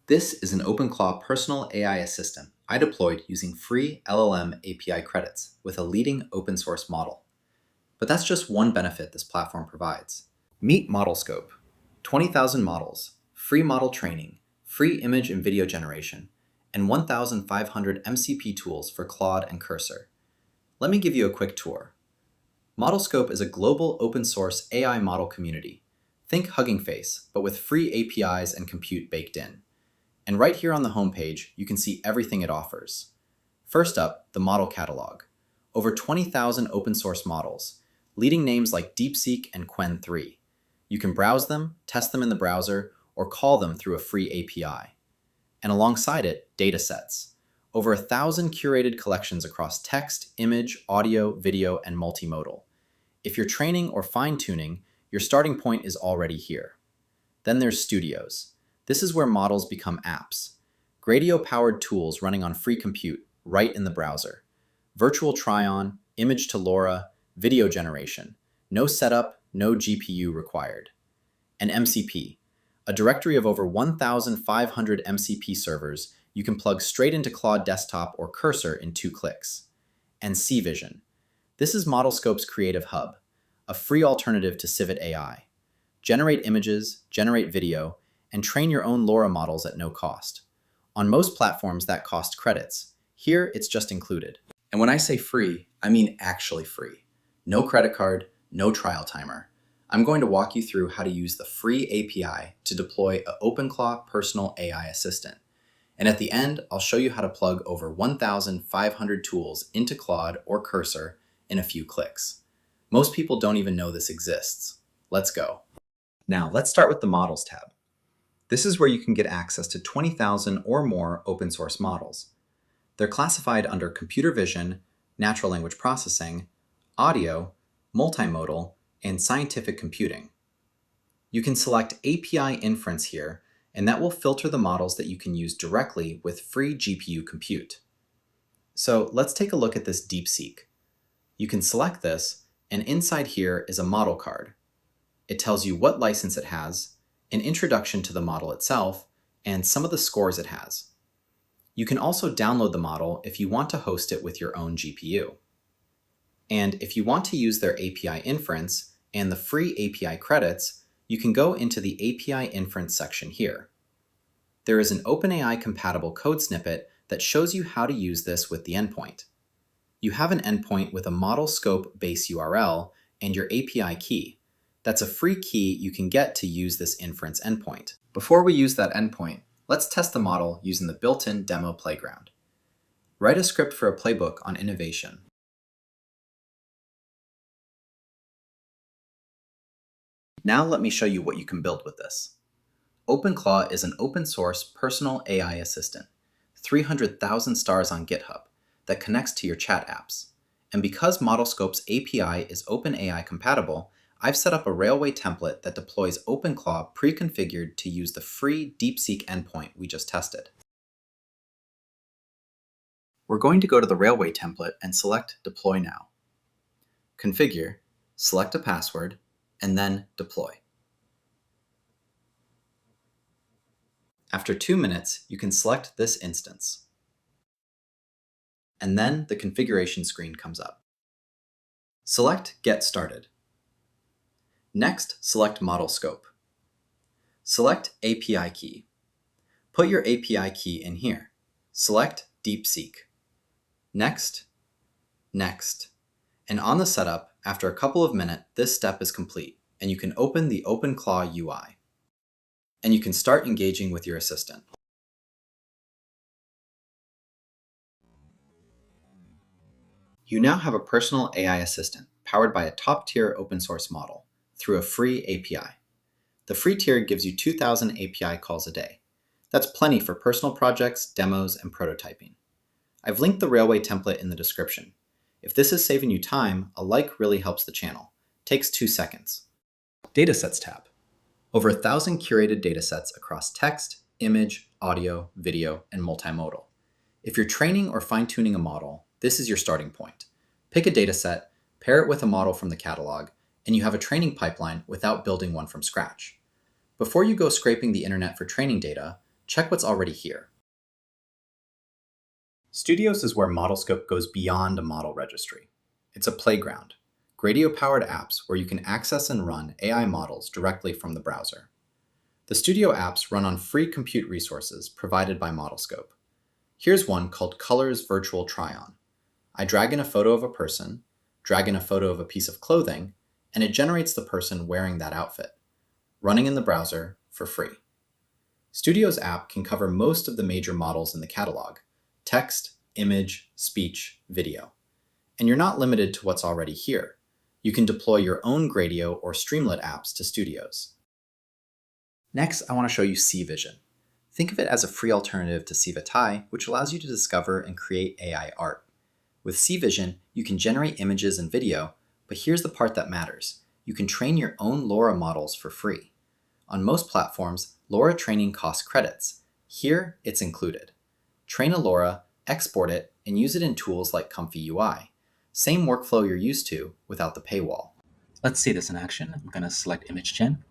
This is an OpenClaw personal AI assistant I deployed using free LLM API credits with a leading open source model. But that's just one benefit this platform provides. Meet ModelScope. 20,000 models, free model training, free image and video generation, and 1,500 MCP tools for Claude and Cursor. Let me give you a quick tour. ModelScope is a global open source AI model community. Think Hugging Face, but with free APIs and compute baked in. And right here on the homepage, you can see everything it offers. First up, the model catalog. Over 20,000 open source models, leading names like DeepSeek and Qwen 3. You can browse them, test them in the browser, or call them through a free API. And alongside it, datasets. Over 1,000 curated collections across text, image, audio, video, and multimodal. If you're training or fine-tuning, your starting point is already here. Then there's studios. This is where models become apps. Gradio-powered tools running on free compute right in the browser. Virtual try-on, image to LoRA, video generation. No setup, no GPU required. And MCP, a directory of over 1,500 MCP servers you can plug straight into Claude Desktop or Cursor in 2 clicks. And Civision. This is ModelScope's creative hub, a free alternative to Civision AI. Generate images, generate video, and train your own LoRA models at no cost. On most platforms, that costs credits. Here, it's just included. And when I say free, I mean actually free. No credit card, no trial timer. I'm going to walk you through how to use the free API to deploy an OpenClaw personal AI assistant. And at the end, I'll show you how to plug over 1,500 tools into Claude or Cursor in a few clicks. Most people don't even know this exists. Let's go. Now, let's start with the Models tab. This is where you can get access to 20,000 or more open source models. They're classified under computer vision, natural language processing, audio, multimodal, and scientific computing. You can select API Inference here, and that will filter the models that you can use directly with free GPU compute. So let's take a look at this DeepSeek. You can select this, and inside here is a model card. It tells you what license it has, an introduction to the model itself, and some of the scores it has. You can also download the model if you want to host it with your own GPU. And if you want to use their API Inference and the free API credits, you can go into the API Inference section here. There is an OpenAI compatible code snippet that shows you how to use this with the endpoint. You have an endpoint with a ModelScope base URL and your API key. That's a free key you can get to use this inference endpoint. Before we use that endpoint, let's test the model using the built-in demo playground. Write a script for a playbook on innovation. Now let me show you what you can build with this. OpenClaw is an open source personal AI assistant, 300,000 stars on GitHub, that connects to your chat apps. And because ModelScope's API is OpenAI compatible, I've set up a Railway template that deploys OpenClaw pre-configured to use the free DeepSeek endpoint we just tested. We're going to go to the Railway template and select Deploy Now. Configure, select a password, and then deploy. After 2 minutes, you can select this instance. And then the configuration screen comes up. Select Get Started. Next, select ModelScope. Select API key. Put your API key in here. Select DeepSeek. Next, Next. And on the setup, after a couple of minutes, this step is complete, and you can open the OpenClaw UI. And you can start engaging with your assistant. You now have a personal AI assistant powered by a top-tier open source model through a free API. The free tier gives you 2,000 API calls a day. That's plenty for personal projects, demos, and prototyping. I've linked the Railway template in the description. If this is saving you time, a like really helps the channel. Takes 2 seconds. Datasets tab. Over 1,000 curated datasets across text, image, audio, video, and multimodal. If you're training or fine-tuning a model, this is your starting point. Pick a dataset, pair it with a model from the catalog, and you have a training pipeline without building one from scratch. Before you go scraping the internet for training data, check what's already here. Studios is where ModelScope goes beyond a model registry. It's a playground, Gradio-powered apps where you can access and run AI models directly from the browser. The Studio apps run on free compute resources provided by ModelScope. Here's one called Colors Virtual Try-On. I drag in a photo of a person, drag in a photo of a piece of clothing, and it generates the person wearing that outfit, running in the browser for free. Studio's app can cover most of the major models in the catalog: text, image, speech, video. And you're not limited to what's already here. You can deploy your own Gradio or Streamlit apps to Studios. Next, I want to show you Civision. Think of it as a free alternative to Civitai, which allows you to discover and create AI art. With Civision, you can generate images and video, but here's the part that matters. You can train your own LoRA models for free. On most platforms, LoRA training costs credits. Here, it's included. Train a LoRA, export it, and use it in tools like Comfy UI. Same workflow you're used to without the paywall. Let's see this in action. I'm going to select Image Gen.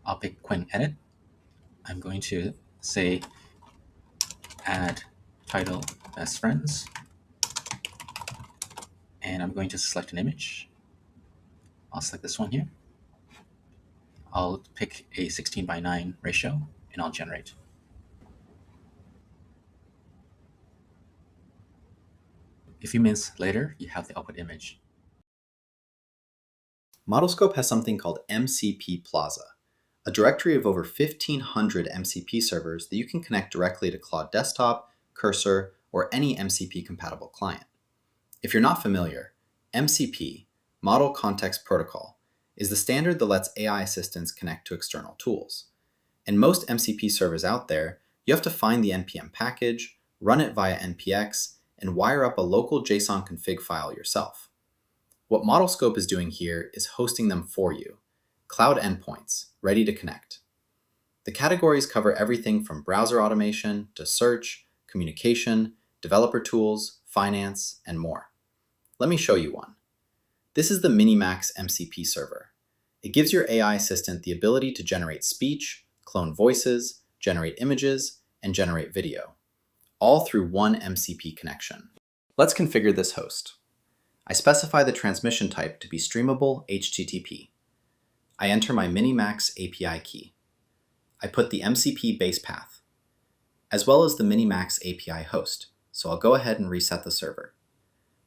I'll pick Quinn Edit. I'm going to say add title best friends. And I'm going to select an image. I'll select this one here. I'll pick a 16:9 ratio and I'll generate. A few minutes later, you have the output image. ModelScope has something called MCP Plaza, a directory of over 1,500 MCP servers that you can connect directly to Claude Desktop, Cursor, or any MCP-compatible client. If you're not familiar, MCP, Model Context Protocol, is the standard that lets AI assistants connect to external tools. In most MCP servers out there, you have to find the NPM package, run it via npx, and wire up a local JSON config file yourself. What ModelScope is doing here is hosting them for you, Cloud Endpoints, ready to connect. The categories cover everything from browser automation to search, communication, developer tools, finance, and more. Let me show you one. This is the Minimax MCP server. It gives your AI assistant the ability to generate speech, clone voices, generate images, and generate video, all through one MCP connection. Let's configure this host. I specify the transmission type to be streamable HTTP. I enter my Minimax API key. I put the MCP base path, as well as the Minimax API host, so I'll go ahead and reset the server.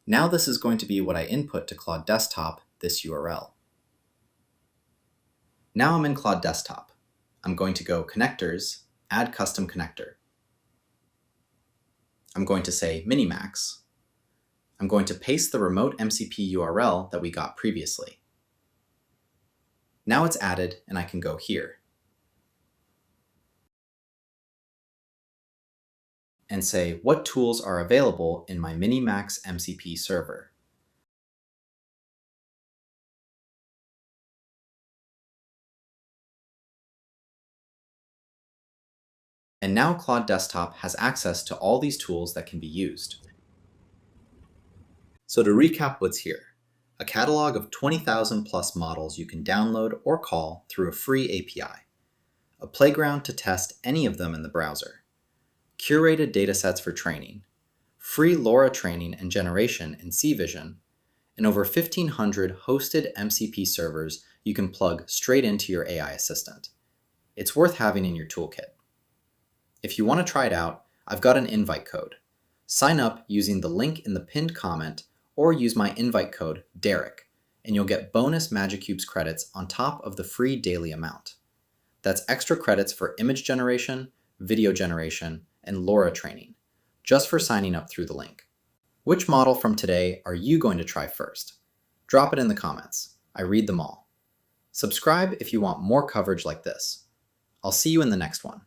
Now this is going to be what I input to Claude Desktop, this URL. Now I'm in Claude Desktop. I'm going to go Connectors, Add Custom Connector. I'm going to say Minimax. I'm going to paste the remote MCP URL that we got previously. Now it's added and I can go here and say what tools are available in my Minimax MCP server. And now Claude Desktop has access to all these tools that can be used. So to recap what's here, a catalog of 20,000 plus models you can download or call through a free API, a playground to test any of them in the browser, curated datasets for training, free LoRA training and generation in Civision, and over 1,500 hosted MCP servers you can plug straight into your AI assistant. It's worth having in your toolkit. If you want to try it out, I've got an invite code. Sign up using the link in the pinned comment or use my invite code, Derek, and you'll get bonus Magic Cubes credits on top of the free daily amount. That's extra credits for image generation, video generation, and LoRA training, just for signing up through the link. Which model from today are you going to try first? Drop it in the comments. I read them all. Subscribe if you want more coverage like this. I'll see you in the next one.